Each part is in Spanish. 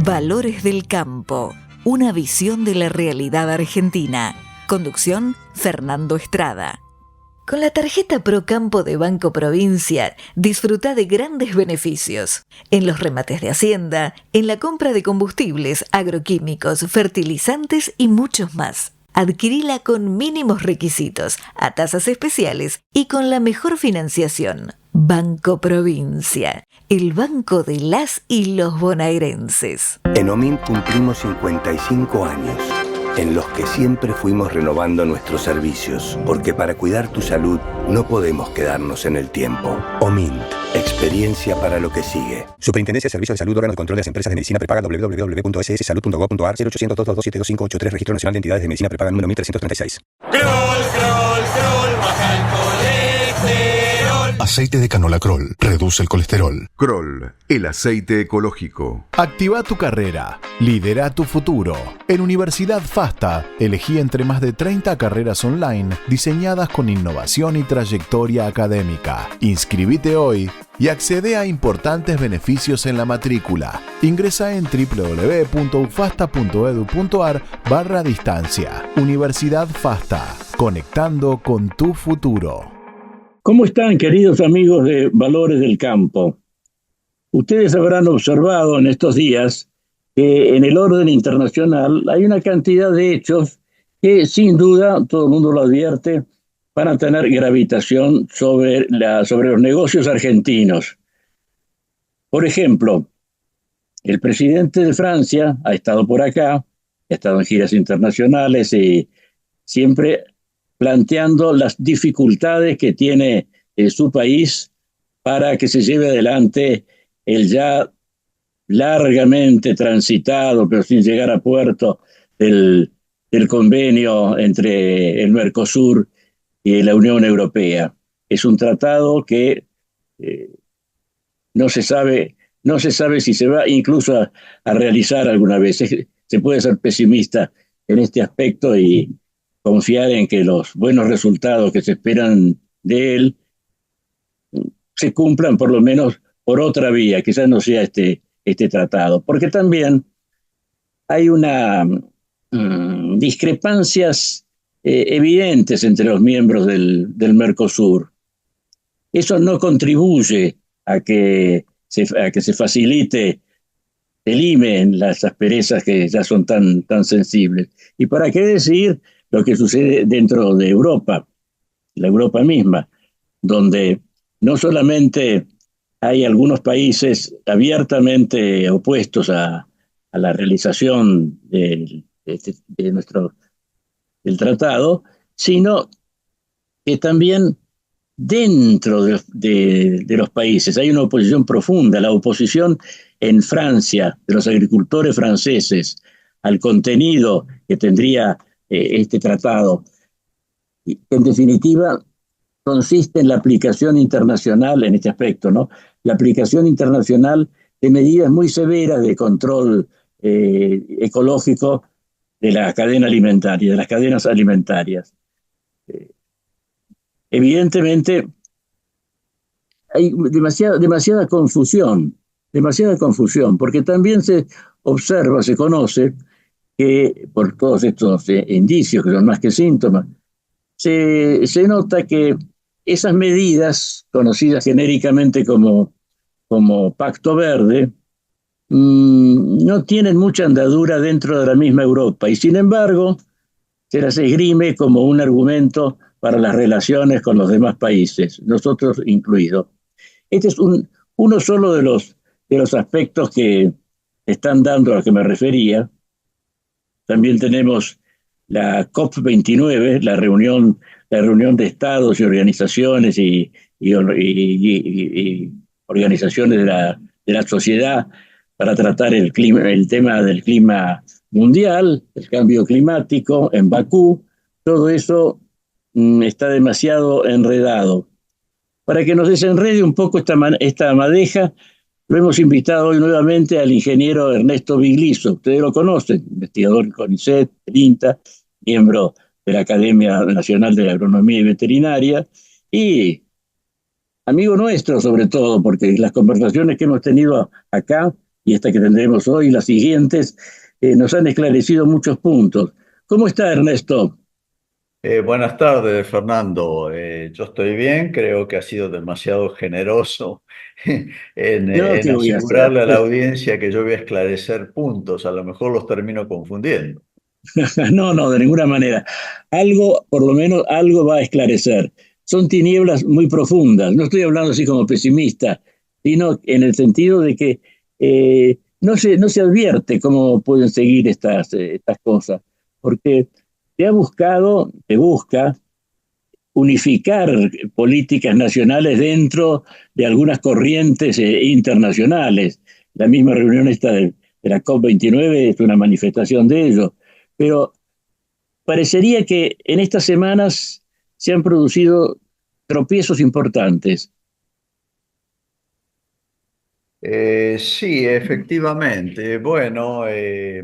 Valores del Campo, una visión de la realidad argentina. Conducción, Fernando Estrada. Con la tarjeta Procampo de Banco Provincia, disfruta de grandes beneficios. En los remates de Hacienda, en la compra de combustibles, agroquímicos, fertilizantes y muchos más. Adquirila con mínimos requisitos, a tasas especiales y con la mejor financiación. Banco Provincia, el banco de las y los bonaerenses. En OMINT cumplimos 55 años, en los que siempre fuimos renovando nuestros servicios, porque para cuidar tu salud no podemos quedarnos en el tiempo. OMINT, experiencia para lo que sigue. Superintendencia de Servicios de Salud, órgano de control de las empresas de medicina prepaga, www.sssalud.gov.ar, 0800 222 7583, Registro Nacional de Entidades de Medicina Prepaga número 1336. Baja el colesterol. Aceite de canola Kroll reduce el colesterol. Kroll, el aceite ecológico. Activa tu carrera. Lidera tu futuro. En Universidad FASTA, elegí entre más de 30 carreras online diseñadas con innovación y trayectoria académica. Inscribite hoy y accede a importantes beneficios en la matrícula. Ingresa en www.ufasta.edu.ar/distancia. Universidad FASTA, conectando con tu futuro. ¿Cómo están, queridos amigos de Valores del Campo? Ustedes habrán observado en estos días que en el orden internacional hay una cantidad de hechos que, sin duda, todo el mundo lo advierte, van a tener gravitación sobre los negocios argentinos. Por ejemplo, el presidente de Francia ha estado por acá, ha estado en giras internacionales y siempre planteando las dificultades que tiene su país para que se lleve adelante el ya largamente transitado, pero sin llegar a puerto, del convenio entre el Mercosur y la Unión Europea. Es un tratado que no se sabe si se va incluso a realizar alguna vez. Se puede ser pesimista en este aspecto y confiar en que los buenos resultados que se esperan de él se cumplan por lo menos por otra vía, quizás no sea este tratado, porque también hay discrepancias evidentes entre los miembros del Mercosur. Eso no contribuye a que se facilite, elimen las asperezas que ya son tan sensibles. ¿Y para qué decir lo que sucede dentro de Europa, la Europa misma, donde no solamente hay algunos países abiertamente opuestos a la realización del tratado, sino que también dentro de los países hay una oposición profunda, la oposición en Francia de los agricultores franceses al contenido que tendría este tratado. En definitiva, consiste en la aplicación internacional en este aspecto, ¿no? La aplicación internacional de medidas muy severas de control ecológico de la cadena alimentaria, de las cadenas alimentarias. Evidentemente, hay demasiada confusión, porque también se observa, se conoce que por todos estos indicios, que son más que síntomas, se nota que esas medidas, conocidas genéricamente como Pacto Verde, no tienen mucha andadura dentro de la misma Europa, y sin embargo se las esgrime como un argumento para las relaciones con los demás países, nosotros incluidos. Este es uno solo de los aspectos que están dando a los que me refería. También tenemos la COP29, la reunión de estados y organizaciones y organizaciones de la sociedad para tratar el tema del clima mundial, el cambio climático en Bakú. Todo eso está demasiado enredado. Para que nos desenrede un poco esta madeja, lo hemos invitado hoy nuevamente al ingeniero Ernesto Bigliso. Ustedes lo conocen, investigador del CONICET, del INTA, miembro de la Academia Nacional de Agronomía y Veterinaria, y amigo nuestro sobre todo, porque las conversaciones que hemos tenido acá y esta que tendremos hoy, las siguientes, nos han esclarecido muchos puntos. ¿Cómo está, Ernesto? Buenas tardes, Fernando. Yo estoy bien, creo que ha sido demasiado generoso No, en ¿qué voy a hacer? asegurarle a la audiencia que yo voy a esclarecer puntos. A lo mejor los termino confundiendo. No, no, de ninguna manera. Algo, por lo menos algo va a esclarecer. Son tinieblas muy profundas. No estoy hablando así como pesimista, sino en el sentido de que no se advierte cómo pueden seguir estas cosas, porque se busca unificar políticas nacionales dentro de algunas corrientes internacionales. La misma reunión esta de la COP29 es una manifestación de ello. Pero parecería que en estas semanas se han producido tropiezos importantes. Sí, efectivamente. Bueno, hay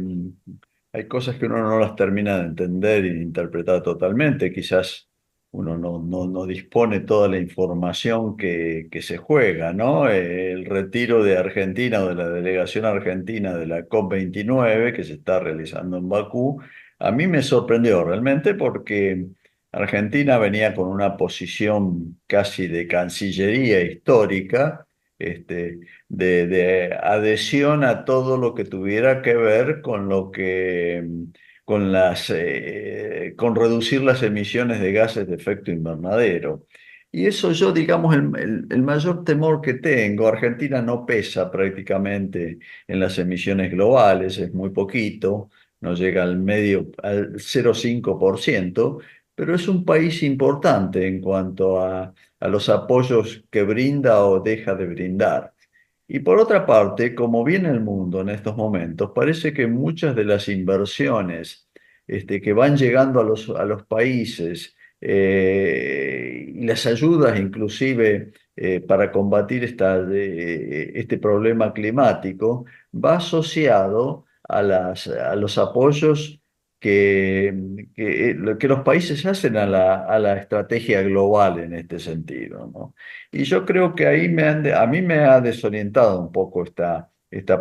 cosas que uno no las termina de entender y de interpretar totalmente. Quizás uno no dispone toda la información que se juega, ¿no? El retiro de Argentina o de la delegación argentina de la COP29 que se está realizando en Bakú, a mí me sorprendió realmente porque Argentina venía con una posición casi de cancillería histórica. Este, de adhesión a todo lo que tuviera que ver con con reducir las emisiones de gases de efecto invernadero. Y eso yo, digamos, el mayor temor que tengo. Argentina no pesa prácticamente en las emisiones globales, es muy poquito, no llega al 0,5%, pero es un país importante en cuanto a los apoyos que brinda o deja de brindar. Y por otra parte, como viene el mundo en estos momentos, parece que muchas de las inversiones que van llegando a los países y las ayudas inclusive para combatir este problema climático, va asociado a los apoyos que los países hacen a a la estrategia global en este sentido, ¿no? Y yo creo que ahí a mí me ha desorientado un poco esta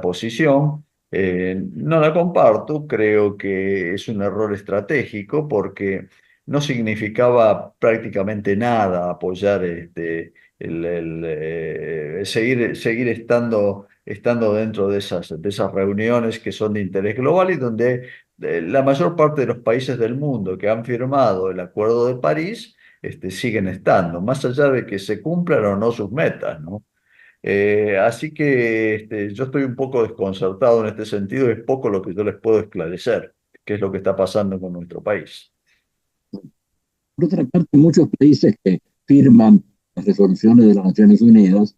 posición. No la comparto, creo que es un error estratégico porque no significaba prácticamente nada apoyar seguir estando dentro de esas reuniones que son de interés global y donde la mayor parte de los países del mundo que han firmado el Acuerdo de París siguen estando, más allá de que se cumplan o no sus metas, ¿no? Así que yo estoy un poco desconcertado en este sentido, es poco lo que yo les puedo esclarecer, qué es lo que está pasando con nuestro país. Por otra parte, muchos países que firman las resoluciones de las Naciones Unidas,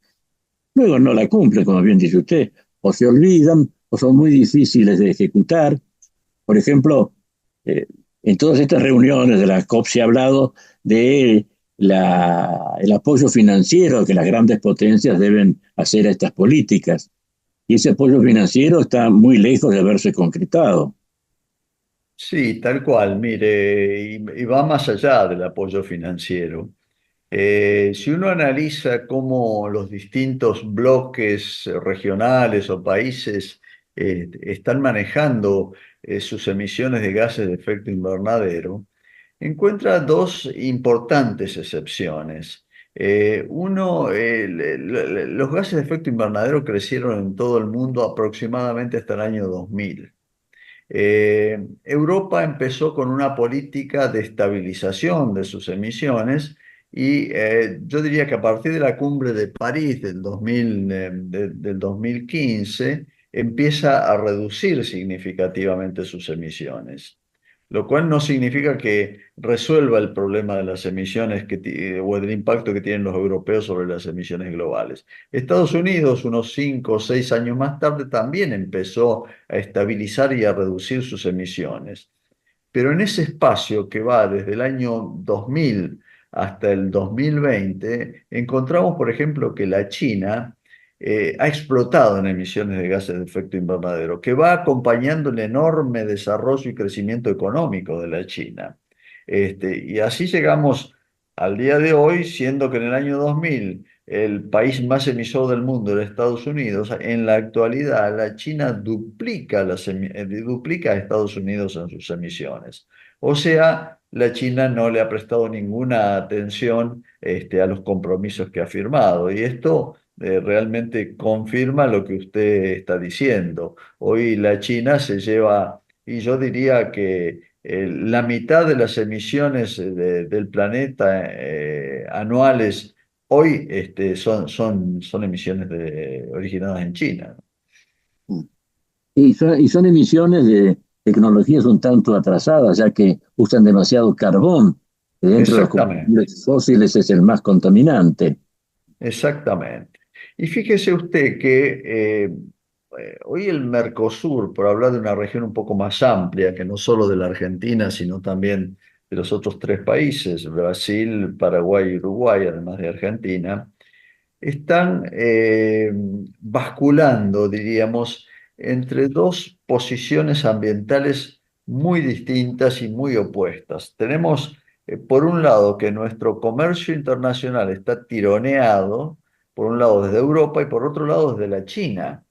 luego no la cumplen, como bien dice usted, o se olvidan o son muy difíciles de ejecutar. Por ejemplo, en todas estas reuniones de la COP se ha hablado de el apoyo financiero que las grandes potencias deben hacer a estas políticas. Y ese apoyo financiero está muy lejos de haberse concretado. Sí, tal cual, mire, y va más allá del apoyo financiero. Si uno analiza cómo los distintos bloques regionales o países están manejando sus emisiones de gases de efecto invernadero, encuentra dos importantes excepciones. Uno, los gases de efecto invernadero crecieron en todo el mundo aproximadamente hasta el año 2000. Europa empezó con una política de estabilización de sus emisiones y yo diría que a partir de la cumbre de París del 2015 empieza a reducir significativamente sus emisiones, lo cual no significa que resuelva el problema de las emisiones o del impacto que tienen los europeos sobre las emisiones globales. Estados Unidos, unos 5 o 6 años más tarde, también empezó a estabilizar y a reducir sus emisiones. Pero en ese espacio que va desde el año 2000 hasta el 2020, encontramos, por ejemplo, que la China ha explotado en emisiones de gases de efecto invernadero, que va acompañando el enorme desarrollo y crecimiento económico de la China. Y así llegamos al día de hoy, siendo que en el año 2000 el país más emisor del mundo, de Estados Unidos, en la actualidad la China duplica a Estados Unidos en sus emisiones. O sea, la China no le ha prestado ninguna atención a los compromisos que ha firmado. Y esto realmente confirma lo que usted está diciendo. Hoy la China se lleva, y yo diría que la mitad de las emisiones del planeta anuales hoy son emisiones originadas en China. Y son emisiones de tecnologías un tanto atrasadas, ya que usan demasiado carbón, que dentro de los Exactamente, combustibles fósiles es el más contaminante. exactamente. Y fíjese usted que hoy el Mercosur, por hablar de una región un poco más amplia, que no solo de la Argentina, sino también de los otros tres países, Brasil, Paraguay y Uruguay, además de Argentina, están basculando, diríamos, entre dos posiciones ambientales muy distintas y muy opuestas. Tenemos, por un lado, que nuestro comercio internacional está tironeado, por un lado desde Europa y por otro lado desde la China.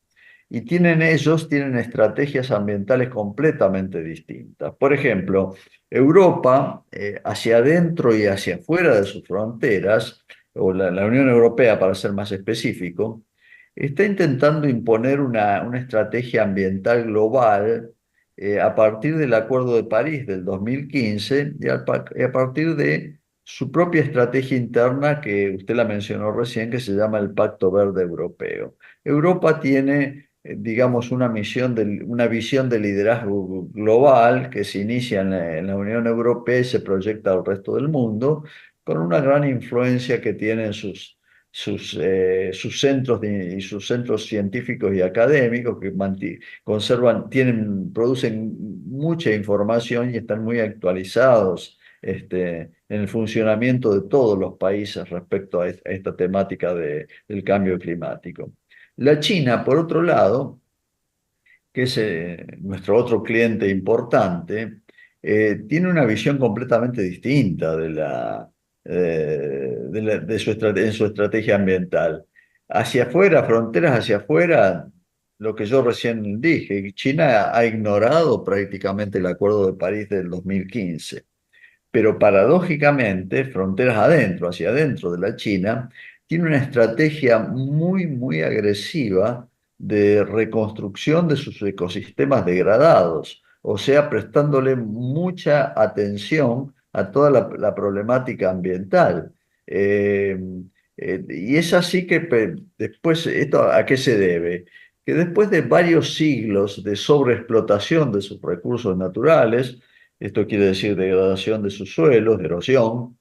Y tienen estrategias ambientales completamente distintas. Por ejemplo, Europa, hacia adentro y hacia afuera de sus fronteras, o la Unión Europea para ser más específico, está intentando imponer una estrategia ambiental global a partir del Acuerdo de París del 2015 y a partir de su propia estrategia interna que usted la mencionó recién, que se llama el Pacto Verde Europeo. Europa tiene, digamos, una visión de liderazgo global que se inicia en la Unión Europea y se proyecta al resto del mundo, con una gran influencia que tienen sus centros y sus centros científicos y académicos que producen mucha información y están muy actualizados en el funcionamiento de todos los países respecto a esta temática del cambio climático. La China, por otro lado, que es nuestro otro cliente importante, tiene una visión completamente distinta en su estrategia ambiental. Hacia afuera, fronteras hacia afuera, lo que yo recién dije, China ha ignorado prácticamente el Acuerdo de París del 2015. Pero paradójicamente, fronteras adentro, hacia adentro de la China, tiene una estrategia muy, muy agresiva de reconstrucción de sus ecosistemas degradados, o sea, prestándole mucha atención a toda la problemática ambiental. Eh, y es así que después, ¿esto a qué se debe? Que después de varios siglos de sobreexplotación de sus recursos naturales, esto quiere decir degradación de sus suelos, erosión,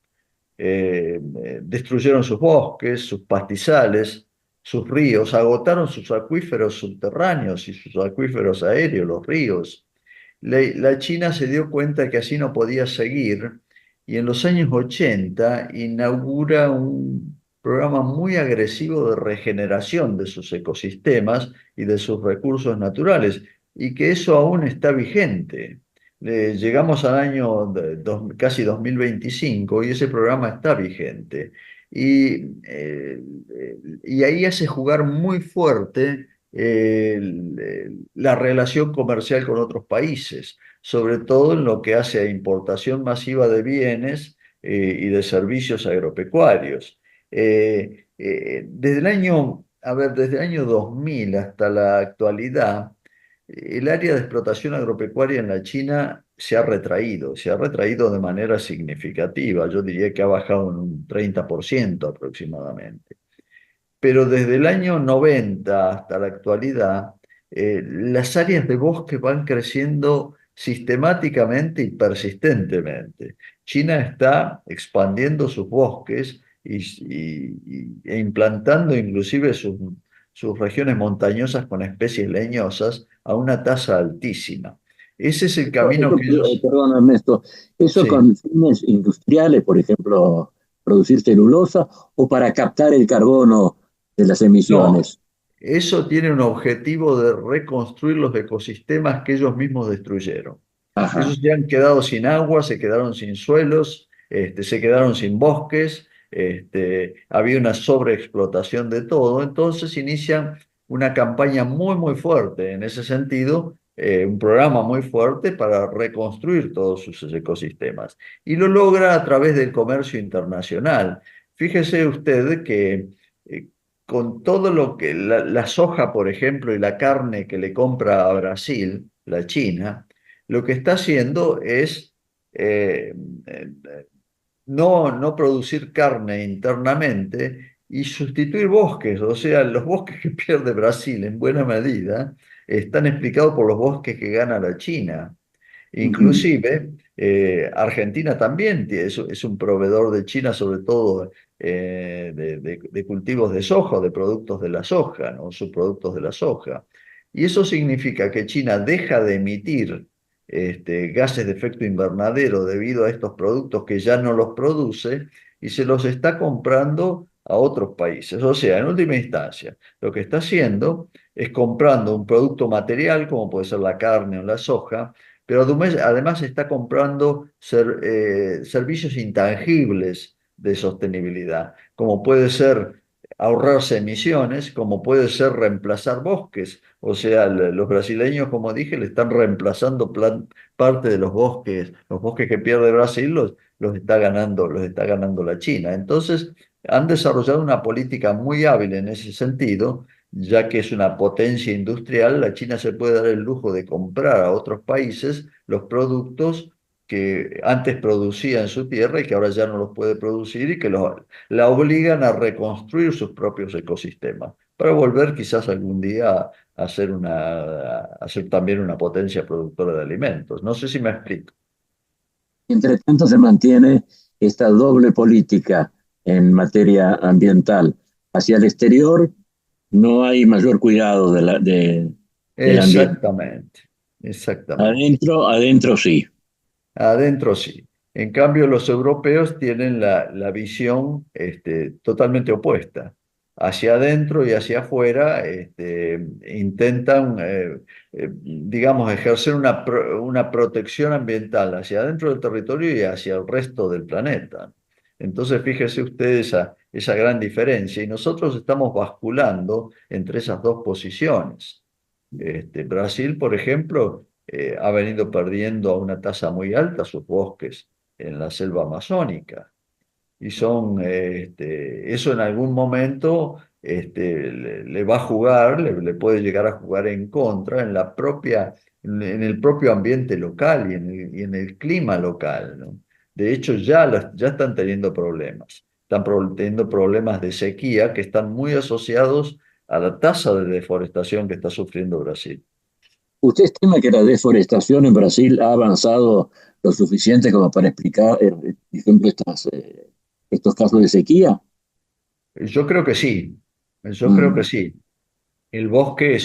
destruyeron sus bosques, sus pastizales, sus ríos, agotaron sus acuíferos subterráneos y sus acuíferos aéreos, los ríos. La China se dio cuenta que así no podía seguir y en los años 80 inaugura un programa muy agresivo de regeneración de sus ecosistemas y de sus recursos naturales, y que eso aún está vigente. Llegamos al año casi 2025 y ese programa está vigente. Y ahí hace jugar muy fuerte la relación comercial con otros países, sobre todo en lo que hace a importación masiva de bienes y de servicios agropecuarios. Desde el año 2000 hasta la actualidad, el área de explotación agropecuaria en la China se ha retraído de manera significativa. Yo diría que ha bajado en un 30% aproximadamente. Pero desde el año 90 hasta la actualidad, las áreas de bosque van creciendo sistemáticamente y persistentemente. China está expandiendo sus bosques e implantando inclusive sus regiones montañosas con especies leñosas a una tasa altísima. Ese es el camino que ellos... Perdón, Ernesto, ¿eso Sí. con fines industriales, por ejemplo, producir celulosa, o para captar el carbono de las emisiones? No, eso tiene un objetivo de reconstruir los ecosistemas que ellos mismos destruyeron. Ajá. Ellos se han quedado sin agua, se quedaron sin suelos, se quedaron sin bosques, había una sobreexplotación de todo, entonces inician una campaña muy, muy fuerte en ese sentido, un programa muy fuerte para reconstruir todos sus ecosistemas. Y lo logra a través del comercio internacional. Fíjese usted que con todo lo que la soja, por ejemplo, y la carne que le compra a Brasil, la China, lo que está haciendo es eh, eh, no producir carne internamente y sustituir bosques. O sea, los bosques que pierde Brasil en buena medida están explicados por los bosques que gana la China. Inclusive, Argentina también es un proveedor de China, sobre todo de cultivos de soja, de productos de la soja, ¿no? Subproductos de la soja. Y eso significa que China deja de emitir gases de efecto invernadero debido a estos productos que ya no los produce y se los está comprando a otros países. O sea, en última instancia, lo que está haciendo es comprando un producto material, como puede ser la carne o la soja, pero además está comprando servicios intangibles de sostenibilidad, como puede ser ahorrarse emisiones, como puede ser reemplazar bosques. O sea, los brasileños, como dije, le están reemplazando parte de los bosques que pierde Brasil los está ganando la China. Entonces, han desarrollado una política muy hábil en ese sentido, ya que es una potencia industrial. La China se puede dar el lujo de comprar a otros países los productos que antes producía en su tierra y que ahora ya no los puede producir y que la obligan a reconstruir sus propios ecosistemas para volver quizás algún día a ser también una potencia productora de alimentos. No sé si me explico. Entre tanto se mantiene esta doble política en materia ambiental. Hacia el exterior no hay mayor cuidado del ambiente. Exactamente, exactamente. Adentro sí. Adentro sí. En cambio, los europeos tienen la visión totalmente opuesta. Hacia adentro y hacia afuera intentan, digamos, ejercer una protección ambiental hacia adentro del territorio y hacia el resto del planeta. Entonces, fíjese usted esa gran diferencia. Y nosotros estamos basculando entre esas dos posiciones. Brasil, por ejemplo, ha venido perdiendo a una tasa muy alta sus bosques en la selva amazónica. Y eso en algún momento le va a jugar, le puede llegar a jugar en contra en el propio ambiente local y en el clima local, ¿no? De hecho, ya están teniendo problemas. Teniendo problemas de sequía que están muy asociados a la tasa de deforestación que está sufriendo Brasil. ¿Usted estima que la deforestación en Brasil ha avanzado lo suficiente como para explicar, por ejemplo, estos casos de sequía? Yo creo que sí, yo creo que sí. El bosque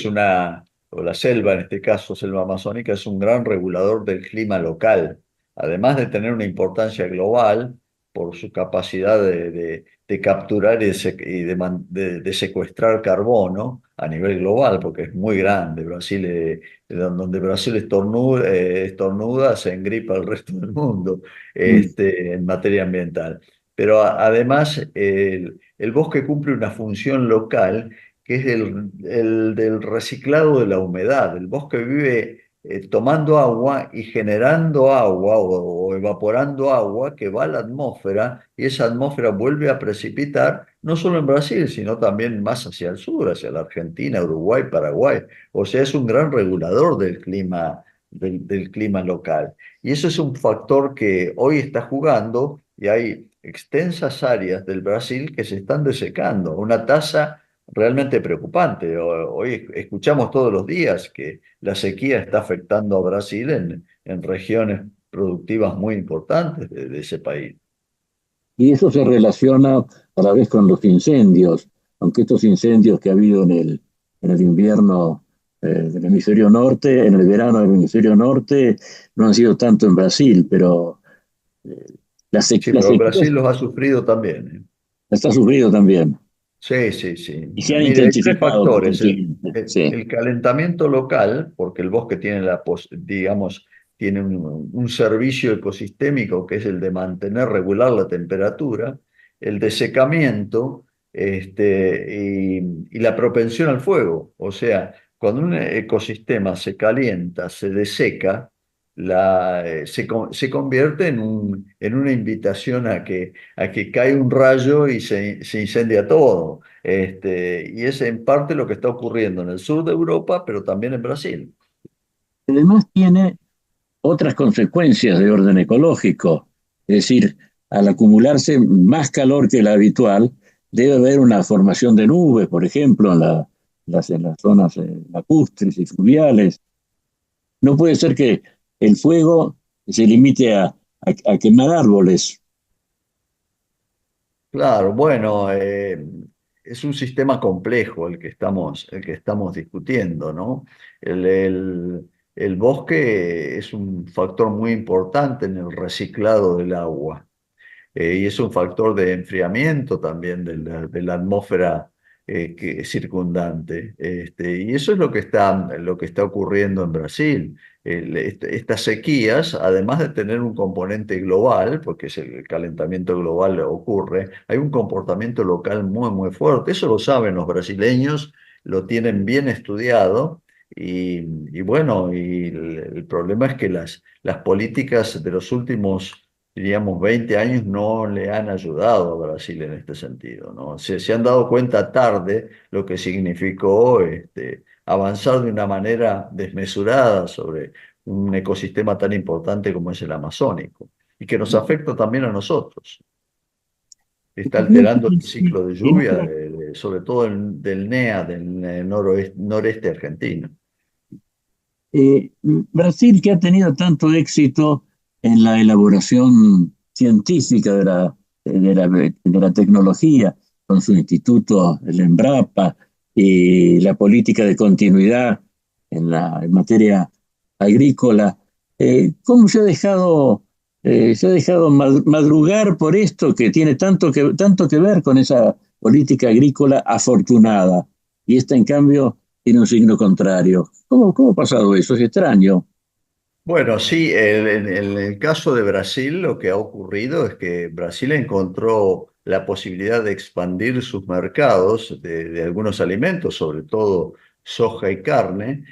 o la selva en este caso, selva amazónica, es un gran regulador del clima local, además de tener una importancia global por su capacidad de capturar de secuestrar carbono a nivel global, porque es muy grande. Brasil, donde Brasil estornuda, se engripa el resto del mundo en materia ambiental. Pero además, el bosque cumple una función local que es el del reciclado de la humedad. El bosque vive tomando agua y generando agua o evaporando agua que va a la atmósfera y esa atmósfera vuelve a precipitar, no solo en Brasil, sino también más hacia el sur, hacia la Argentina, Uruguay, Paraguay. O sea, es un gran regulador del clima local. Y eso es un factor que hoy está jugando y hay extensas áreas del Brasil que se están desecando, una tasa realmente preocupante. Hoy escuchamos todos los días que la sequía está afectando a Brasil en regiones productivas muy importantes de ese país. Y eso se relaciona a la vez con los incendios, aunque estos incendios que ha habido en el invierno del hemisferio norte, en el verano del hemisferio norte, no han sido tanto en Brasil, pero Sí, pero Brasil los ha sufrido también. está sufrido también. Sí, sí, sí. Y se han Mire, hay tres intensificado con el factores. tiempo. Sí. El calentamiento local, porque el bosque tiene digamos, tiene un servicio ecosistémico que es el de mantener regular la temperatura, el desecamiento y la propensión al fuego. O sea, cuando un ecosistema se calienta, se deseca, se convierte en una invitación a que cae un rayo y se incendia todo. Y es en parte lo que está ocurriendo en el sur de Europa, pero también en Brasil. Además tiene otras consecuencias de orden ecológico, es decir, al acumularse más calor que el habitual, debe haber una formación de nubes, por ejemplo, en las zonas lacustres y fluviales. No puede ser que el fuego se limite a quemar árboles. Claro, bueno, es un sistema complejo el que estamos discutiendo, ¿no? El bosque es un factor muy importante en el reciclado del agua. Y es un factor de enfriamiento también de la atmósfera circundante. Y eso es lo que está ocurriendo en Brasil. Estas sequías, además de tener un componente global, porque el calentamiento global ocurre, hay un comportamiento local muy, muy fuerte. Eso lo saben los brasileños, lo tienen bien estudiado. Y bueno, el problema es que las políticas de los últimos, diríamos, 20 años no le han ayudado a Brasil en este sentido, ¿no? Se han dado cuenta tarde lo que significó avanzar de una manera desmesurada sobre un ecosistema tan importante como es el amazónico y que nos afecta también a nosotros. Está alterando el ciclo de lluvia, sobre todo del NEA, del noreste argentino. Brasil, que ha tenido tanto éxito en la elaboración científica de la tecnología, con su instituto, el Embrapa, y la política de continuidad en materia agrícola, ¿cómo se ha dejado madrugar por esto que tiene tanto que ver con esa política agrícola afortunada? Y esta, en cambio, tiene un signo contrario. ¿Cómo ha pasado eso? Es extraño. Bueno, sí, en el caso de Brasil lo que ha ocurrido es que Brasil encontró la posibilidad de expandir sus mercados de algunos alimentos, sobre todo soja y carne,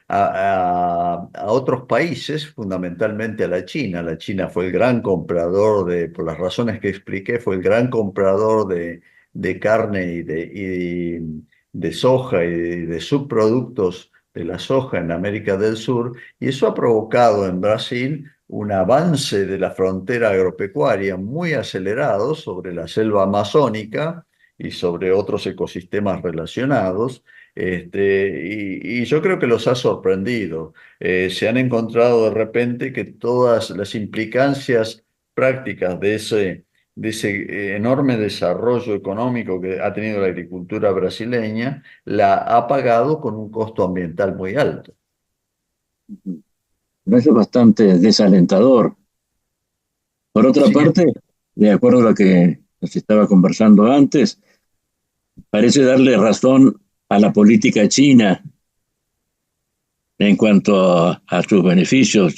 a otros países, fundamentalmente a la China. La China fue el gran comprador por las razones que expliqué, fue el gran comprador de carne de soja y de subproductos de la soja en América del Sur, y eso ha provocado en Brasil un avance de la frontera agropecuaria muy acelerado sobre la selva amazónica y sobre otros ecosistemas relacionados. Y yo creo que los ha sorprendido. Se han encontrado de repente que todas las implicancias prácticas de ese enorme desarrollo económico que ha tenido la agricultura brasileña, la ha pagado con un costo ambiental muy alto. Pero eso es bastante desalentador. Por otra Sí, parte, de acuerdo a lo que nos estaba conversando antes, parece darle razón a la política china en cuanto a sus beneficios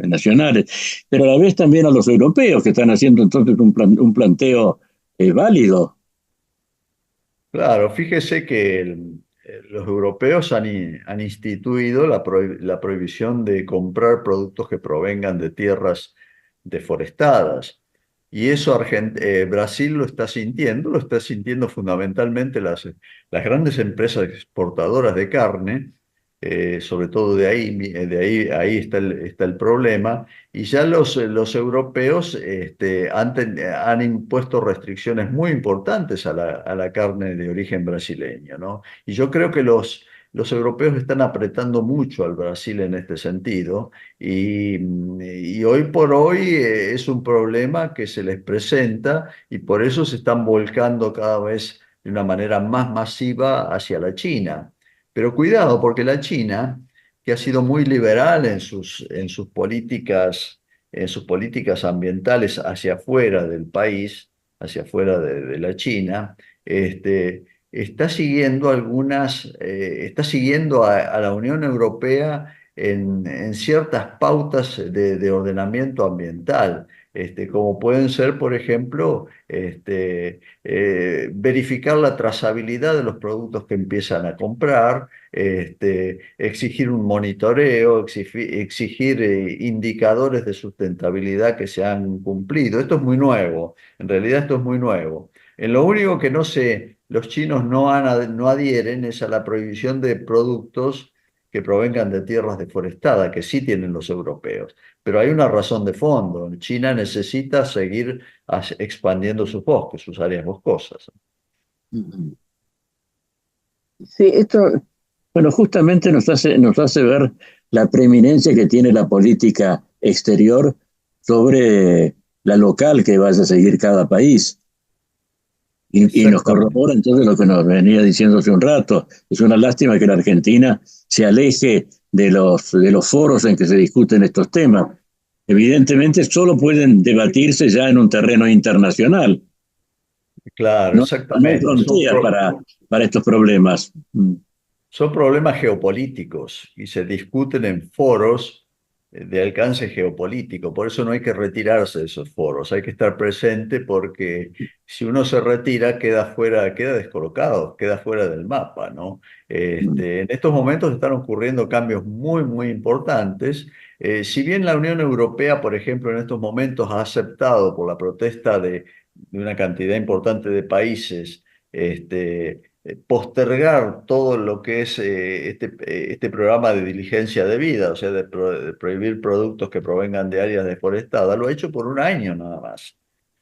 nacionales, pero a la vez también a los europeos que están haciendo entonces un planteo válido. claro, fíjese que los europeos han instituido la prohibición de comprar productos que provengan de tierras deforestadas. Y eso Brasil lo está sintiendo fundamentalmente las grandes empresas exportadoras de carne, sobre todo ahí está el problema, y ya los europeos han impuesto restricciones muy importantes a la carne de origen brasileño, ¿no? Y yo creo que los europeos están apretando mucho al Brasil en este sentido, y hoy por hoy es un problema que se les presenta y por eso se están volcando cada vez de una manera más masiva hacia la China. Pero cuidado, porque la China, que ha sido muy liberal en sus políticas ambientales hacia afuera del país, hacia afuera de la China, está siguiendo está siguiendo a la Unión Europea en ciertas pautas de ordenamiento ambiental. como pueden ser, por ejemplo, verificar la trazabilidad de los productos que empiezan a comprar, exigir un monitoreo, exigir indicadores de sustentabilidad que se han cumplido. Esto es muy nuevo, en realidad esto es muy nuevo. En lo único que los chinos no adhieren es a la prohibición de productos que provengan de tierras deforestadas, que sí tienen los europeos. Pero hay una razón de fondo. China necesita seguir expandiendo sus bosques, sus áreas boscosas. Sí, esto, bueno, justamente nos hace ver la preeminencia que tiene la política exterior sobre la local que vaya a seguir cada país. Y nos corrobora entonces lo que nos venía diciendo hace un rato. Es una lástima que la Argentina se aleje de los foros en que se discuten estos temas. Evidentemente solo pueden debatirse ya en un terreno internacional. Claro, No, no hay exactamente. frontera para estos problemas. Son problemas geopolíticos y se discuten en foros de alcance geopolítico. Por eso no hay que retirarse de esos foros, hay que estar presente porque si uno se retira queda fuera, queda descolocado, queda fuera del mapa, ¿no? En estos momentos están ocurriendo cambios muy, muy importantes. Si bien la Unión Europea, por ejemplo, en estos momentos ha aceptado por la protesta de una cantidad importante de países, postergar todo lo que es este programa de diligencia debida, o sea, de prohibir productos que provengan de áreas deforestadas, lo ha hecho por un año nada más.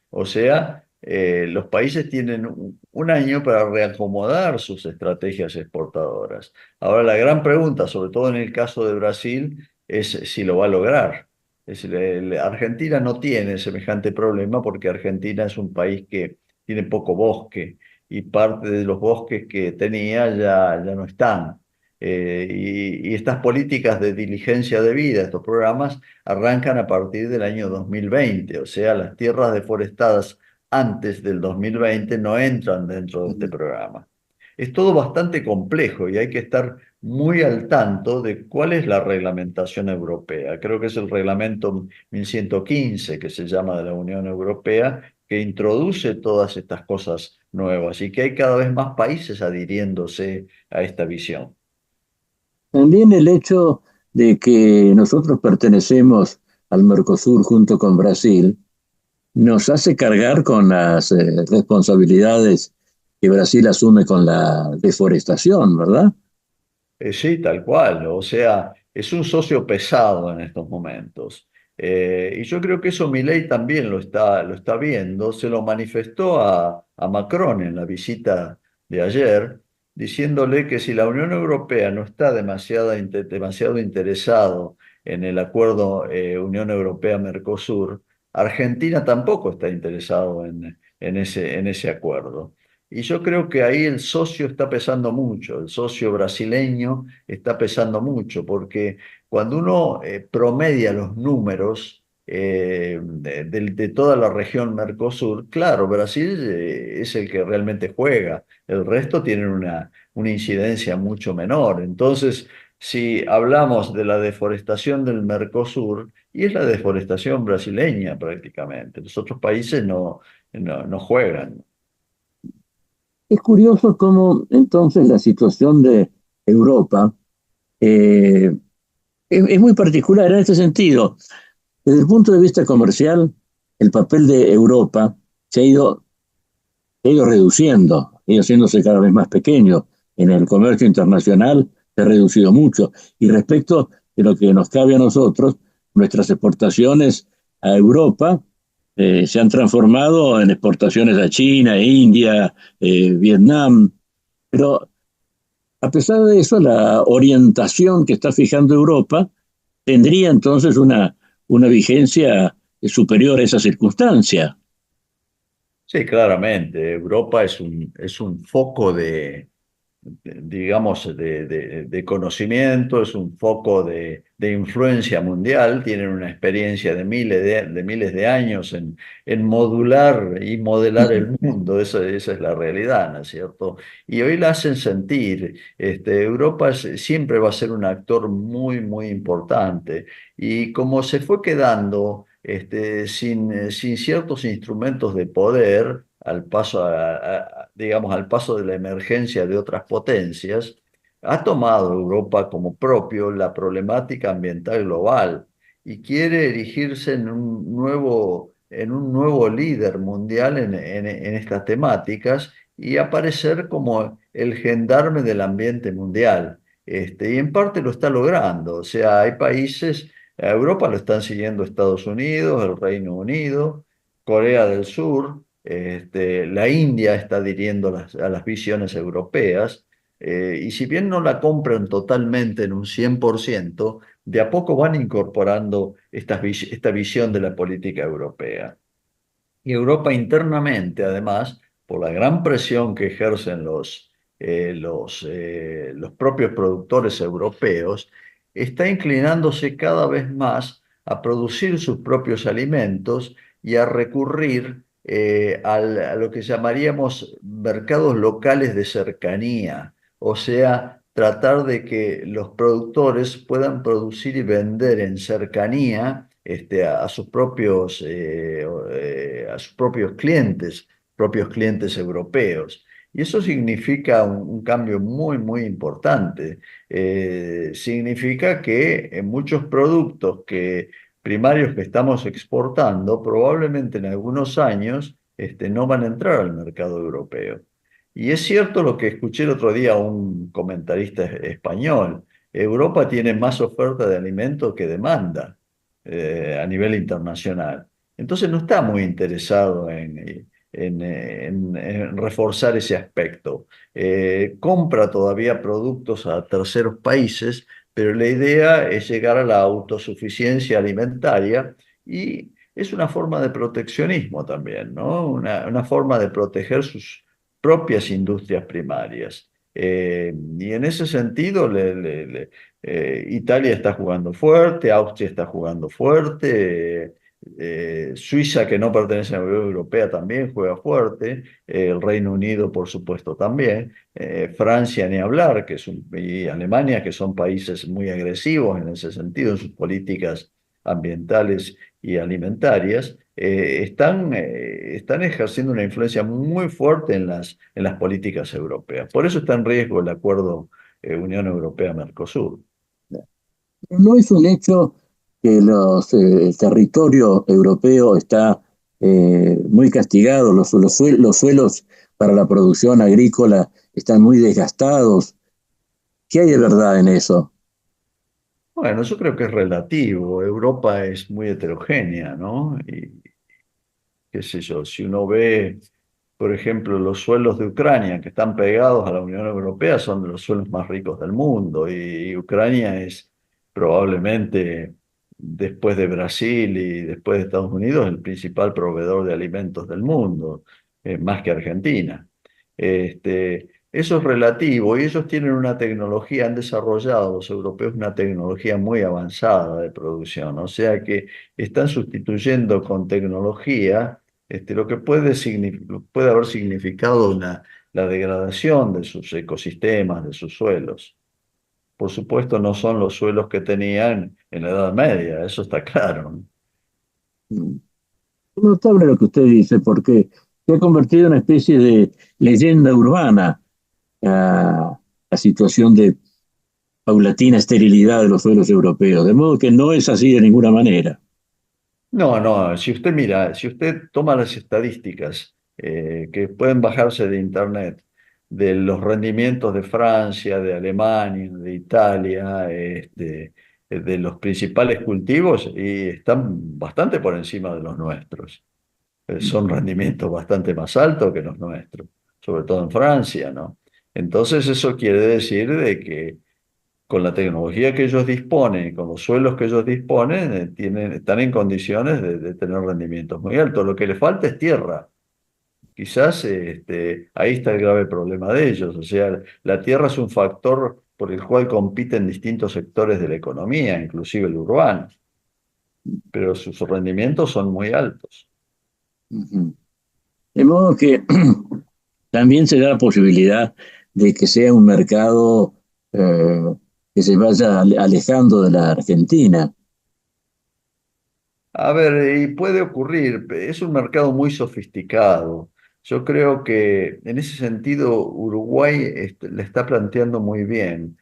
O sea, los países tienen un año para reacomodar sus estrategias exportadoras. Ahora, la gran pregunta, sobre todo en el caso de Brasil, es si lo va a lograr. Es decir, Argentina no tiene semejante problema porque Argentina es un país que tiene poco bosque y parte de los bosques que tenía ya no están. Y estas políticas de diligencia debida, estos programas, arrancan a partir del año 2020, o sea, las tierras deforestadas antes del 2020 no entran dentro de este programa. Es todo bastante complejo y hay que estar muy al tanto de cuál es la reglamentación europea. Creo que es el reglamento 1115 que se llama de la Unión Europea, que introduce todas estas cosas nuevas y que hay cada vez más países adhiriéndose a esta visión. También el hecho de que nosotros pertenecemos al Mercosur junto con Brasil nos hace cargar con las responsabilidades que Brasil asume con la deforestación, ¿verdad? Sí, tal cual. O sea, es un socio pesado en estos momentos. Y yo creo que eso Milei también lo está viendo. Se lo manifestó a Macron en la visita de ayer, diciéndole que si la Unión Europea no está demasiado interesado en el acuerdo Unión Europea-Mercosur, Argentina tampoco está interesado en ese acuerdo. Y yo creo que ahí el socio está pesando mucho, el socio brasileño está pesando mucho, porque cuando uno promedia los números de toda la región Mercosur, claro, Brasil es el que realmente juega, el resto tienen una incidencia mucho menor. Entonces, si hablamos de la deforestación del Mercosur, y es la deforestación brasileña prácticamente, los otros países no juegan. Es curioso cómo entonces la situación de Europa es muy particular en este sentido. Desde el punto de vista comercial, el papel de Europa se ha ido reduciendo, ha ido haciéndose cada vez más pequeño. En el comercio internacional se ha reducido mucho. Y respecto de lo que nos cabe a nosotros, nuestras exportaciones a Europa se han transformado en exportaciones a China, India, Vietnam. Pero a pesar de eso, la orientación que está fijando Europa tendría entonces una vigencia superior a esa circunstancia. Sí, claramente. Europa es un foco digamos, de conocimiento, es un foco de influencia mundial, tienen una experiencia de miles de años en modular y modelar el mundo, esa es la realidad, ¿no es cierto? Y hoy la hacen sentir, Europa siempre va a ser un actor muy, muy importante, y como se fue quedando sin ciertos instrumentos de poder, al paso, digamos, al paso de la emergencia de otras potencias, ha tomado Europa como propio la problemática ambiental global y quiere erigirse en un nuevo líder mundial en estas temáticas y aparecer como el gendarme del ambiente mundial. Y en parte lo está logrando, o sea, hay países, a Europa lo están siguiendo Estados Unidos, el Reino Unido, Corea del Sur. La India está adhiriendo a las visiones europeas, y si bien no la compran totalmente en un 100%, de a poco van incorporando esta visión de la política europea. Y Europa internamente, además, por la gran presión que ejercen los propios productores europeos, está inclinándose cada vez más a producir sus propios alimentos y a recurrir a lo que llamaríamos mercados locales de cercanía, o sea, tratar de que los productores puedan producir y vender en cercanía a sus propios clientes europeos. Y eso significa un cambio muy, muy importante. Significa que en muchos productos primarios que estamos exportando, probablemente en algunos años no van a entrar al mercado europeo. Y es cierto lo que escuché el otro día a un comentarista español. Europa tiene más oferta de alimentos que demanda a nivel internacional. Entonces no está muy interesado en reforzar ese aspecto. Compra todavía productos a terceros países, pero la idea es llegar a la autosuficiencia alimentaria, y es una forma de proteccionismo también, ¿no? Una forma de proteger sus propias industrias primarias. Y en ese sentido, Italia está jugando fuerte, Austria está jugando fuerte, Suiza, que no pertenece a la Unión Europea, también juega fuerte, el Reino Unido, por supuesto, también, Francia, ni hablar, y Alemania, que son países muy agresivos en ese sentido, en sus políticas ambientales y alimentarias, están ejerciendo una influencia muy fuerte en las políticas europeas. Por eso está en riesgo el acuerdo Unión Europea-Mercosur. No es un hecho que el territorio europeo está muy castigado, los suelos para la producción agrícola están muy desgastados. ¿Qué hay de verdad en eso? Bueno, yo creo que es relativo. Europa es muy heterogénea, ¿no? Y qué sé yo, si uno ve, por ejemplo, los suelos de Ucrania que están pegados a la Unión Europea, son de los suelos más ricos del mundo, y Ucrania es probablemente, después de Brasil y después de Estados Unidos, el principal proveedor de alimentos del mundo, más que Argentina. Eso es relativo, y ellos tienen una tecnología, han desarrollado los europeos una tecnología muy avanzada de producción, o sea que están sustituyendo con tecnología lo que puede haber significado la degradación de sus ecosistemas, de sus suelos. Por supuesto, no son los suelos que tenían en la Edad Media, eso está claro, ¿no? Es notable lo que usted dice, porque se ha convertido en una especie de leyenda urbana la situación de paulatina esterilidad de los suelos europeos, de modo que no es así de ninguna manera. No, no, si usted mira, si usted toma las estadísticas que pueden bajarse de internet, de los rendimientos de Francia, de Alemania, de Italia, de los principales cultivos, y están bastante por encima de los nuestros. Son rendimientos bastante más altos que los nuestros, sobre todo en Francia, ¿no? Entonces eso quiere decir de que con la tecnología que ellos disponen, con los suelos que ellos disponen, están en condiciones de tener rendimientos muy altos. Lo que les falta es tierra, quizás ahí está el grave problema de ellos. O sea, la tierra es un factor por el cual compiten distintos sectores de la economía, inclusive el urbano, pero sus rendimientos son muy altos. Ujú. De modo que también se da la posibilidad de que sea un mercado que se vaya alejando de la Argentina. A ver, y puede ocurrir, es un mercado muy sofisticado. Yo creo que en ese sentido Uruguay le está planteando muy bien.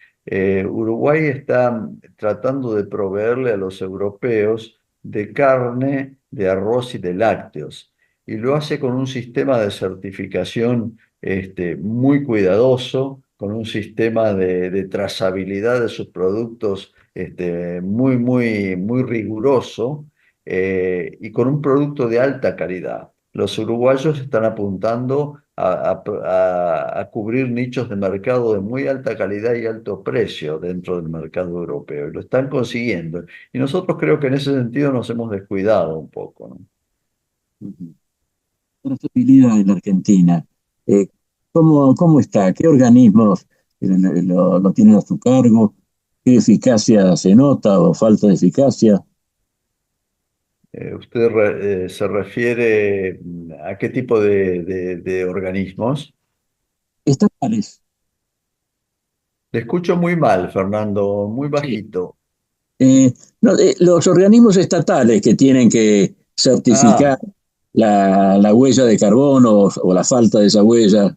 Uruguay está tratando de proveerle a los europeos de carne, de arroz y de lácteos. Y lo hace con un sistema de certificación muy cuidadoso, con un sistema de trazabilidad de sus productos muy riguroso, y con un producto de alta calidad. Los uruguayos están apuntando a cubrir nichos de mercado de muy alta calidad y alto precio dentro del mercado europeo. Y lo están consiguiendo. Y nosotros creo que en ese sentido nos hemos descuidado un poco, ¿no? Ujú. La estabilidad en la Argentina, eh, ¿cómo está? ¿Qué organismos lo tienen a su cargo? ¿Qué eficacia se nota o falta de eficacia? ¿Usted se refiere a qué tipo de organismos? Estatales. Le escucho muy mal, Fernando, muy Sí. bajito. No, los organismos estatales que tienen que certificar Ah, la huella de carbono o la falta de esa huella.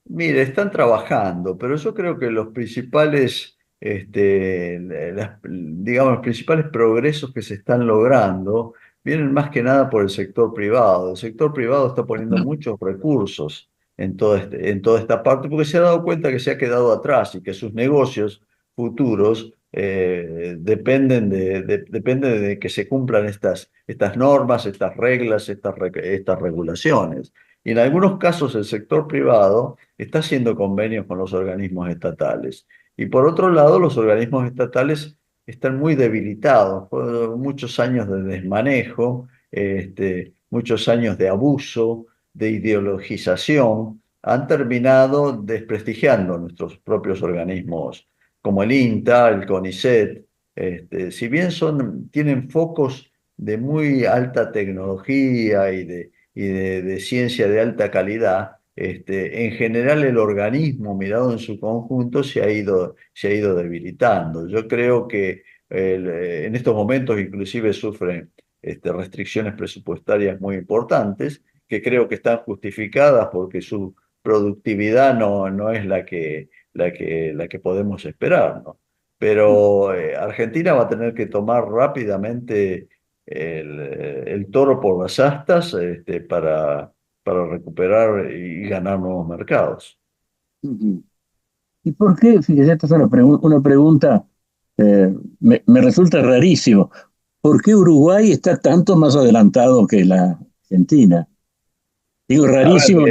mire, están trabajando, pero yo creo que los principales, digamos, los principales progresos que se están logrando vienen más que nada por el sector privado. El sector privado está poniendo muchos recursos en toda esta parte porque se ha dado cuenta que se ha quedado atrás y que sus negocios futuros dependen de que se cumplan estas normas, estas reglas, estas regulaciones. Y en algunos casos el sector privado está haciendo convenios con los organismos estatales. Y por otro lado, los organismos estatales están muy debilitados por muchos años de desmanejo, muchos años de abuso, de ideologización, han terminado desprestigiando nuestros propios organismos, como el INTA, el CONICET. Si bien tienen focos de muy alta tecnología y de ciencia de alta calidad, en general el organismo mirado en su conjunto se ha ido debilitando. Yo creo que en estos momentos inclusive sufren restricciones presupuestarias muy importantes, que creo que están justificadas porque su productividad no es la que podemos esperar, ¿no? Pero Argentina va a tener que tomar rápidamente el toro por las astas, para recuperar y ganar nuevos mercados. Ujú. ¿Y por qué? Fíjese, esta es una pregunta, me resulta rarísimo. ¿Por qué Uruguay está tanto más adelantado que la Argentina? Digo A ver, rarísimo,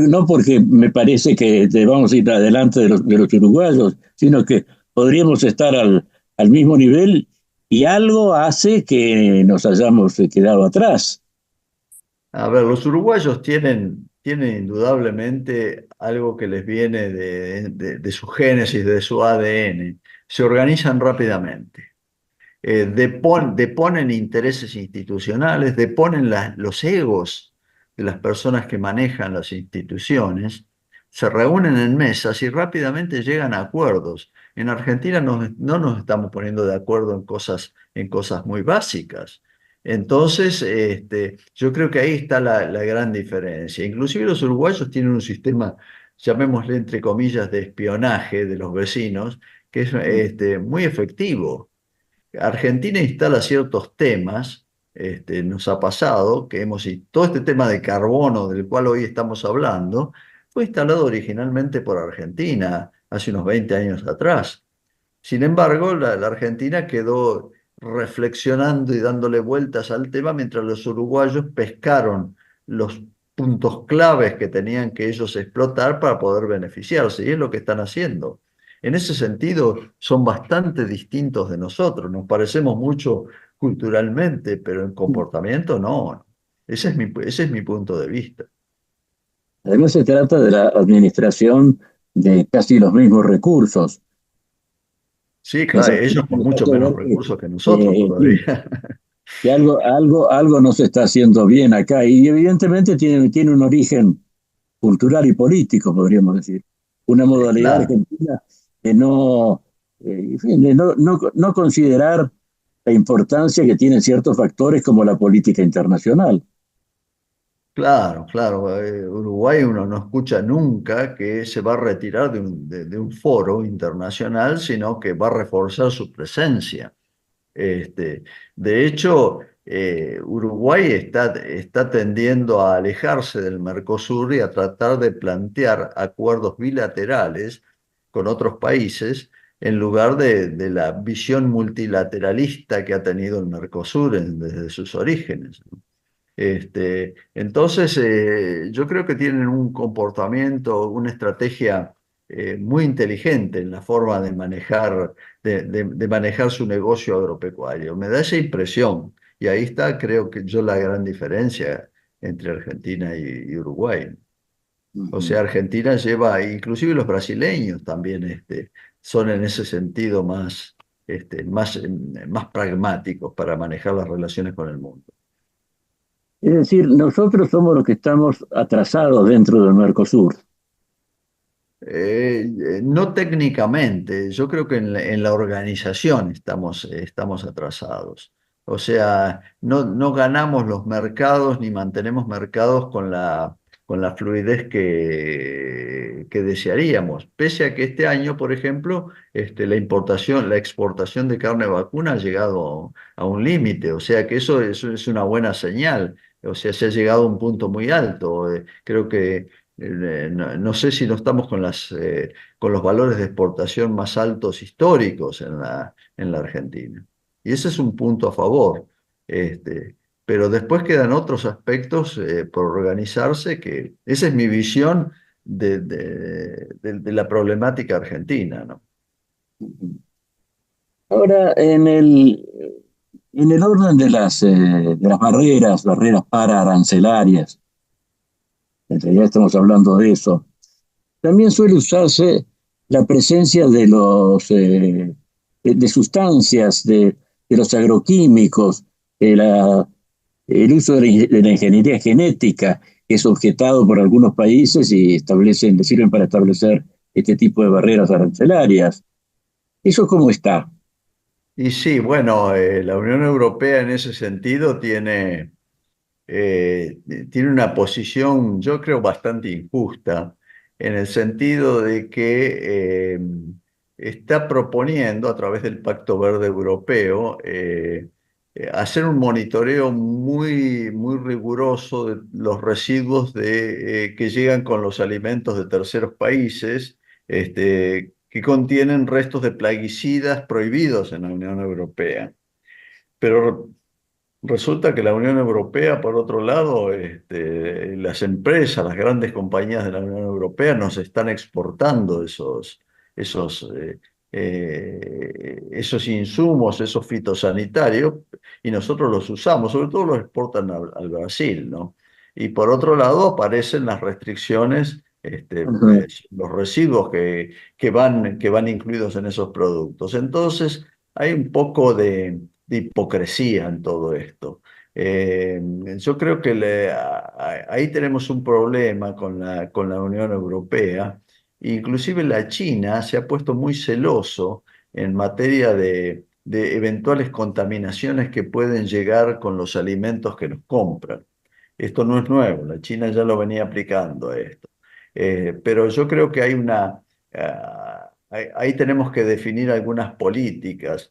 no porque me parece que debamos ir adelante de los uruguayos, sino que podríamos estar al mismo nivel y algo hace que nos hayamos quedado atrás. los uruguayos tienen indudablemente algo que les viene de su génesis, de su ADN. Se organizan rápidamente. Deponen intereses institucionales, deponen los egos de las personas que manejan las instituciones, se reúnen en mesas y rápidamente llegan a acuerdos. En Argentina no nos estamos poniendo de acuerdo en cosas muy básicas. Entonces, yo creo que ahí está la gran diferencia. Inclusive los uruguayos tienen un sistema, llamémosle entre comillas, de espionaje de los vecinos, que es muy efectivo. Argentina instala ciertos temas, nos ha pasado que todo este tema de carbono del cual hoy estamos hablando, fue instalado originalmente por Argentina hace unos 20 años atrás. Sin embargo, la Argentina quedó reflexionando y dándole vueltas al tema mientras los uruguayos pescaron los puntos claves que tenían que ellos explotar para poder beneficiarse, y es lo que están haciendo. En ese sentido, son bastante distintos de nosotros, nos parecemos mucho culturalmente, pero en comportamiento no. Ese es mi punto de vista. Además, se trata de la administración de casi los mismos recursos. Sí, Nos claro, hace ellos con mucho menos ver recursos que nosotros en fin, todavía. que algo no se está haciendo bien acá y evidentemente tiene un origen cultural y político, podríamos decir. Una modalidad Claro. argentina de en fin, de no considerar la importancia que tienen ciertos factores como la política internacional. Claro, claro. Uruguay uno no escucha nunca que se va a retirar de un foro internacional, sino que va a reforzar su presencia. De hecho, Uruguay está tendiendo a alejarse del Mercosur y a tratar de plantear acuerdos bilaterales con otros países en lugar de la visión multilateralista que ha tenido el Mercosur desde sus orígenes, ¿no? Entonces, yo creo que tienen un comportamiento, una estrategia muy inteligente en la forma de manejar su negocio agropecuario. Me da esa impresión. Y ahí está, creo que yo, la gran diferencia entre Argentina y Uruguay. O sea, Argentina lleva, inclusive los brasileños también, son en ese sentido más pragmáticos para manejar las relaciones con el mundo. Es decir, nosotros somos los que estamos atrasados dentro del Mercosur. No técnicamente, yo creo que en la organización estamos atrasados. O sea, no ganamos los mercados ni mantenemos mercados con la fluidez que desearíamos. Pese a que este año, por ejemplo, la exportación de carne vacuna ha llegado a un límite. O sea que eso es una buena señal. O sea, se ha llegado a un punto muy alto. Creo que no sé si no estamos con los valores de exportación más altos históricos en la Argentina. Y ese es un punto a favor. Este, pero después quedan otros aspectos por organizarse, que esa es mi visión de la problemática argentina, ¿no? Ahora, en el orden de las barreras para arancelarias, en realidad estamos hablando de eso, también suele usarse la presencia de sustancias, de los agroquímicos, el uso de la ingeniería genética, que es objetado por algunos países y sirven para establecer este tipo de barreras arancelarias. ¿Eso cómo está? Y sí, bueno, la Unión Europea en ese sentido tiene una posición, yo creo, bastante injusta, en el sentido de que está proponiendo a través del Pacto Verde Europeo hacer un monitoreo muy riguroso de los residuos que llegan con los alimentos de terceros países, que contienen restos de plaguicidas prohibidos en la Unión Europea. Pero resulta que la Unión Europea, por otro lado, las empresas, las grandes compañías de la Unión Europea nos están exportando esos, esos insumos, esos fitosanitarios, y nosotros los usamos, sobre todo los exportan al Brasil, ¿no? Y por otro lado aparecen las restricciones, Ujú. los residuos que van incluidos en esos productos. Entonces, hay un poco de hipocresía en todo esto. Yo creo que ahí tenemos un problema con la Unión Europea. Inclusive la China se ha puesto muy celoso en materia de eventuales contaminaciones que pueden llegar con los alimentos que nos compran. Esto no es nuevo, la China ya lo venía aplicando a esto. Pero yo creo que ahí tenemos que definir algunas políticas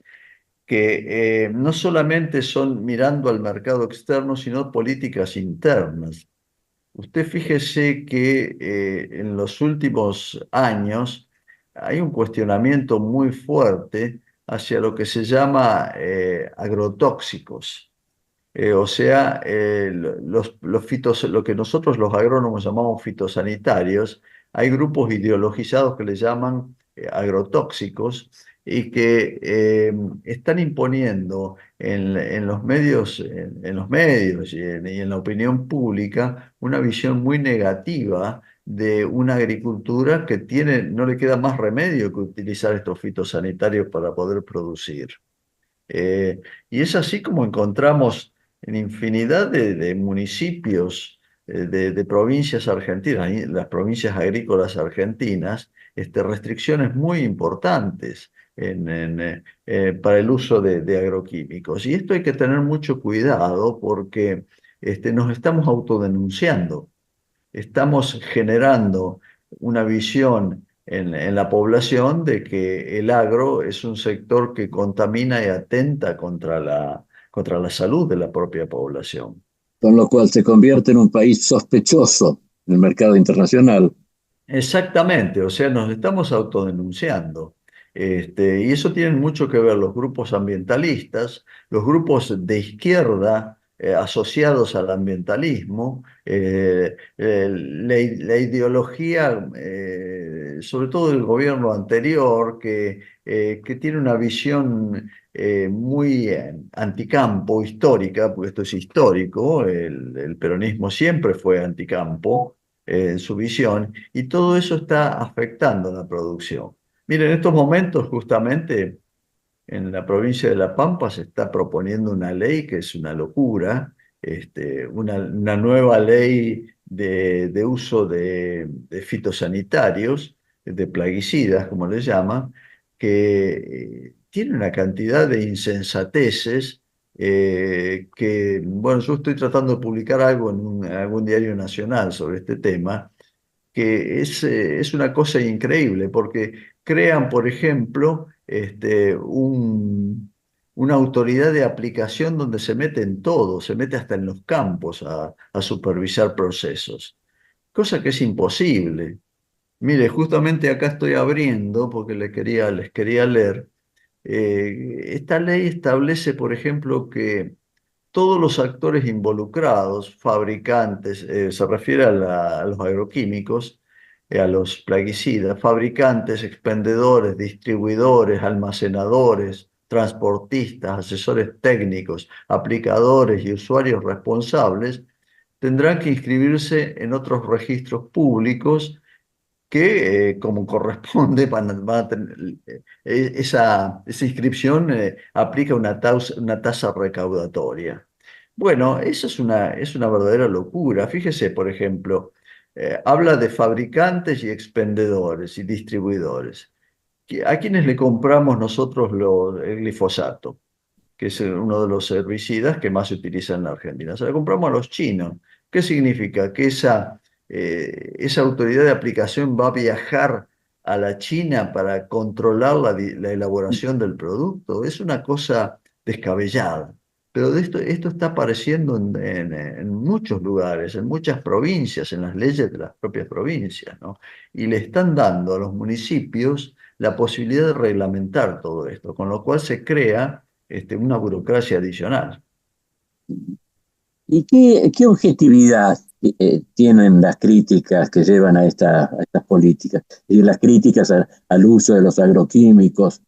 que no solamente son mirando al mercado externo, sino políticas internas. Usted fíjese que en los últimos años hay un cuestionamiento muy fuerte hacia lo que se llama agrotóxicos. O sea, lo que nosotros los agrónomos llamamos fitosanitarios. Hay grupos ideologizados que le llaman agrotóxicos, y que están imponiendo en los medios, en los medios y en la opinión pública una visión muy negativa de una agricultura que tiene, no le queda más remedio que utilizar estos fitosanitarios para poder producir. Y es así como encontramos en infinidad de municipios, de provincias argentinas, las provincias agrícolas argentinas, restricciones muy importantes para el uso de agroquímicos. Y esto hay que tener mucho cuidado porque nos estamos autodenunciando, estamos generando una visión en la población de que el agro es un sector que contamina y atenta contra la salud de la propia población. Con lo cual se convierte en un país sospechoso en el mercado internacional. Exactamente, o sea, nos estamos autodenunciando. Y eso tienen mucho que ver los grupos ambientalistas, los grupos de izquierda asociados al ambientalismo, la ideología, sobre todo del gobierno anterior, que tiene una visión muy anticampo, histórica, porque esto es histórico, el peronismo siempre fue anticampo en su visión, y todo eso está afectando la producción. Miren, en estos momentos justamente en la provincia de La Pampa se está proponiendo una ley que es una locura, una nueva ley de uso de fitosanitarios, de plaguicidas, como le llaman, que tiene una cantidad de insensateces que, bueno, yo estoy tratando de publicar algo en algún diario nacional sobre este tema, que es una cosa increíble, porque crean, por ejemplo, una autoridad de aplicación donde se mete en todo, se mete hasta en los campos a supervisar procesos, cosa que es imposible. Mire, justamente acá estoy abriendo, porque les quería leer. Esta ley establece, por ejemplo, que todos los actores involucrados, fabricantes, se refiere a los agroquímicos, a los plaguicidas, fabricantes, expendedores, distribuidores, almacenadores, transportistas, asesores técnicos, aplicadores y usuarios responsables, tendrán que inscribirse en otros registros públicos que, como corresponde, van a tener, esa inscripción aplica una tasa recaudatoria. Bueno, eso es una verdadera locura. Fíjese, por ejemplo, habla de fabricantes y expendedores y distribuidores. ¿A quiénes le compramos nosotros el glifosato? Que es uno de los herbicidas que más se utiliza en la Argentina. Se la compramos a los chinos. ¿Qué significa? Que esa autoridad de aplicación va a viajar a la China para controlar la elaboración del producto. Es una cosa descabellada. Pero esto está apareciendo en muchos lugares, en muchas provincias, en las leyes de las propias provincias, ¿no? Y le están dando a los municipios la posibilidad de reglamentar todo esto, con lo cual se crea una burocracia adicional. ¿Y qué objetividad tienen las críticas que llevan a estas políticas? Y las críticas al uso de los agroquímicos,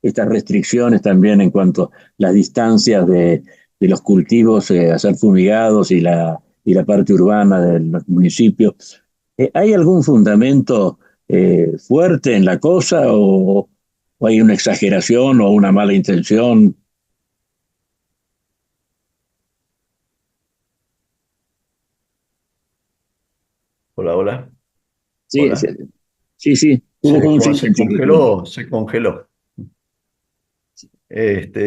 estas restricciones también en cuanto a las distancias de los cultivos a ser fumigados y la parte urbana del municipio. ¿Hay algún fundamento fuerte en la cosa o hay una exageración o una mala intención? Hola, hola. Sí, Hola. sí. Se congeló.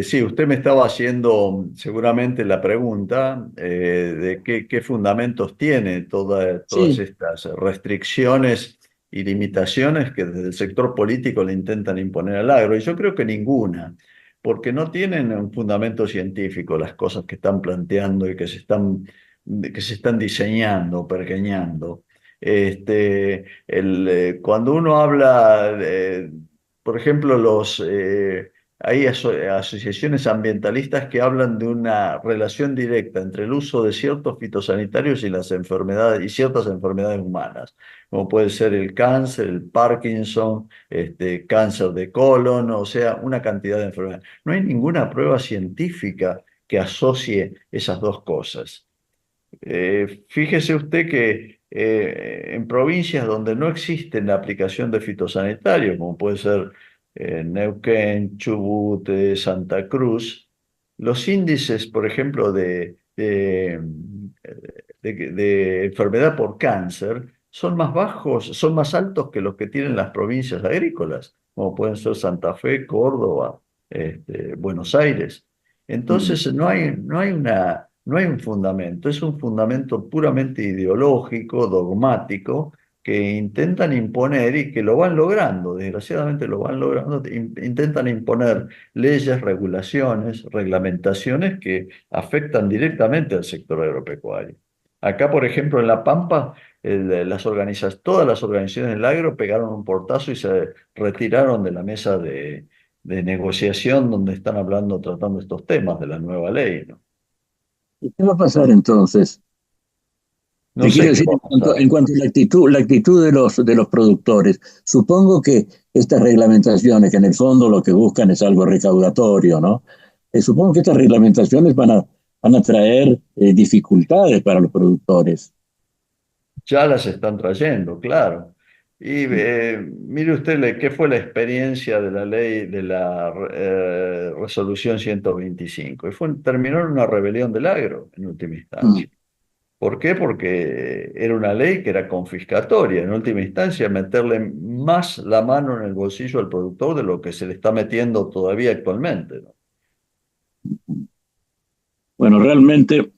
Sí, usted me estaba haciendo seguramente la pregunta de qué fundamentos tiene todas Sí. estas restricciones y limitaciones que desde el sector político le intentan imponer al agro. Y yo creo que ninguna, porque no tienen un fundamento científico las cosas que están planteando y que se están diseñando, pergeñando. Cuando uno habla, por ejemplo, hay asociaciones ambientalistas que hablan de una relación directa entre el uso de ciertos fitosanitarios y las enfermedades, y ciertas enfermedades humanas, como puede ser el cáncer, el Parkinson, cáncer de colon, o sea, una cantidad de enfermedades. No hay ninguna prueba científica que asocie esas dos cosas. Fíjese usted que en provincias donde no existe la aplicación de fitosanitarios, como puede ser Neuquén, Chubut, Santa Cruz, los índices, por ejemplo, de enfermedad por cáncer son más bajos, son más altos que los que tienen las provincias agrícolas, como pueden ser Santa Fe, Córdoba, Buenos Aires. Entonces no hay un fundamento, es un fundamento puramente ideológico, dogmático, que intentan imponer y que lo van logrando, desgraciadamente lo van logrando, intentan imponer leyes, regulaciones, reglamentaciones que afectan directamente al sector agropecuario. Acá, por ejemplo, en La Pampa, todas las organizaciones del agro pegaron un portazo y se retiraron de la mesa de negociación donde están tratando estos temas de la nueva ley, ¿no? ¿Y qué va a pasar entonces? No Te sé quiero qué decir, va a pasar. en cuanto a la actitud de los productores, supongo que estas reglamentaciones, que en el fondo lo que buscan es algo recaudatorio, ¿no? Supongo que estas reglamentaciones van a traer dificultades para los productores. Ya las están trayendo, claro. Y mire usted qué fue la experiencia de la ley de la resolución 125. Terminó en una rebelión del agro en última instancia. ¿Por qué? Porque era una ley que era confiscatoria. En última instancia, meterle más la mano en el bolsillo al productor de lo que se le está metiendo todavía actualmente, ¿no? Bueno, realmente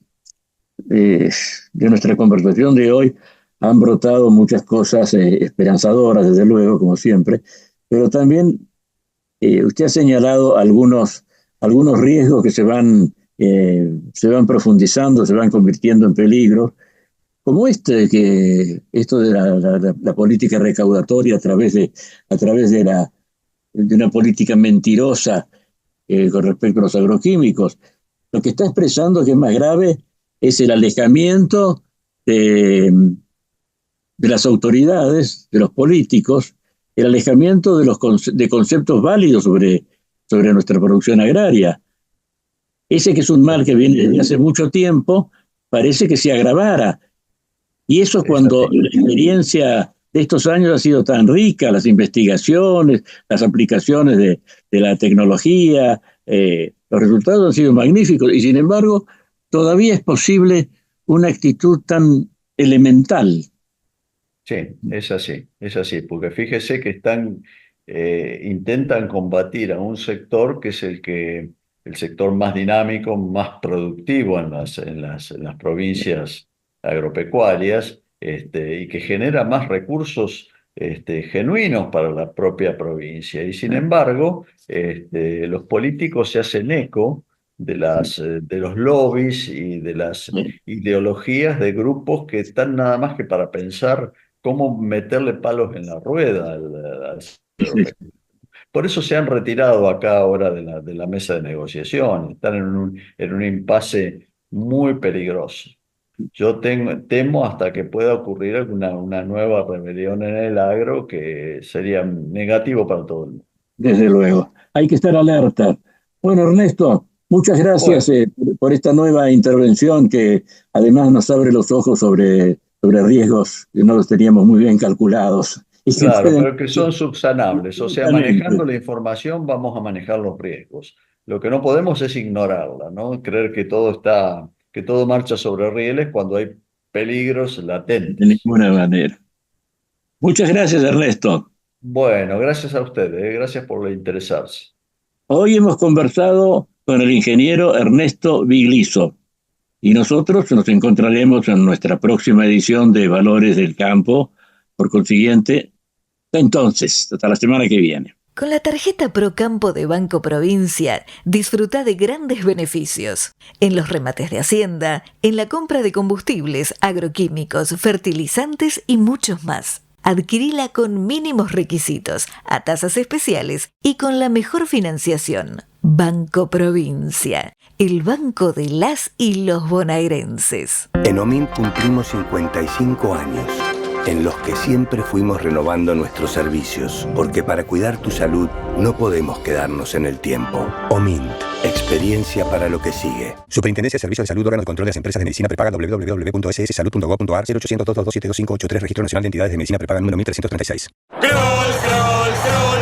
de nuestra conversación de hoy han brotado muchas cosas esperanzadoras, desde luego, como siempre, pero también usted ha señalado algunos riesgos que se van profundizando, se van convirtiendo en peligros, como esto de la política recaudatoria a través de una política mentirosa con respecto a los agroquímicos. Lo que está expresando, que es más grave, es el alejamiento de las autoridades, de los políticos, el alejamiento de conceptos válidos sobre nuestra producción agraria. Ese que es un mal que viene desde hace mucho tiempo, parece que se agravara. Y eso es cuando la experiencia de estos años ha sido tan rica, las investigaciones, las aplicaciones de la tecnología, los resultados han sido magníficos, y sin embargo todavía es posible una actitud tan elemental. Sí, es así, porque fíjese que intentan combatir a un sector que es el sector más dinámico, más productivo en las provincias agropecuarias, y que genera más recursos genuinos para la propia provincia. Y sin embargo, los políticos se hacen eco de los lobbies y de las ideologías de grupos que están nada más que para pensar cómo meterle palos en la rueda al sector. Por eso se han retirado acá ahora de la mesa de negociación, están en un impasse muy peligroso. Yo temo hasta que pueda ocurrir una nueva rebelión en el agro que sería negativo para todo el mundo. Desde luego, hay que estar alerta. Bueno, Ernesto, muchas gracias por esta nueva intervención que además nos abre los ojos sobre riesgos que no los teníamos muy bien calculados. Claro, pero que son subsanables. O sea, manejando la información vamos a manejar los riesgos. Lo que no podemos es ignorarla, ¿no? Creer que todo marcha sobre rieles cuando hay peligros latentes. De ninguna manera. Muchas gracias, Ernesto. Bueno, gracias a ustedes, gracias por interesarse. Hoy hemos conversado con el ingeniero Ernesto Bigliso y nosotros nos encontraremos en nuestra próxima edición de Valores del Campo. Por consiguiente, entonces, hasta la semana que viene. Con la tarjeta Procampo de Banco Provincia, disfruta de grandes beneficios en los remates de Hacienda, en la compra de combustibles, agroquímicos, fertilizantes y muchos más. Adquirila con mínimos requisitos, a tasas especiales y con la mejor financiación. Banco Provincia, el banco de las y los bonaerenses. En OMINT cumplimos 55 años, en los que siempre fuimos renovando nuestros servicios, porque para cuidar tu salud no podemos quedarnos en el tiempo. OMINT, experiencia para lo que sigue. Superintendencia de Servicios de Salud, órgano de control de las empresas de medicina prepaga, www.sssalud.gov.ar, 0800-227-2583, Registro Nacional de Entidades de Medicina Prepaga número 1336. Kroll,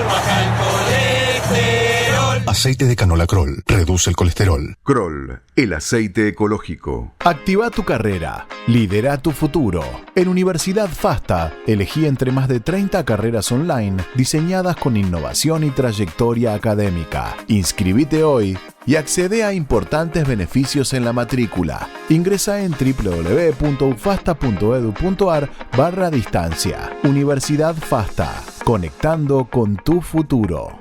baja el colesterol. Aceite de canola Kroll reduce el colesterol. Kroll, el aceite ecológico. Activa tu carrera. Lidera tu futuro. En Universidad FASTA, elegí entre más de 30 carreras online diseñadas con innovación y trayectoria académica. Inscribite hoy y accede a importantes beneficios en la matrícula. Ingresa en www.ufasta.edu.ar/distancia. Universidad FASTA, conectando con tu futuro.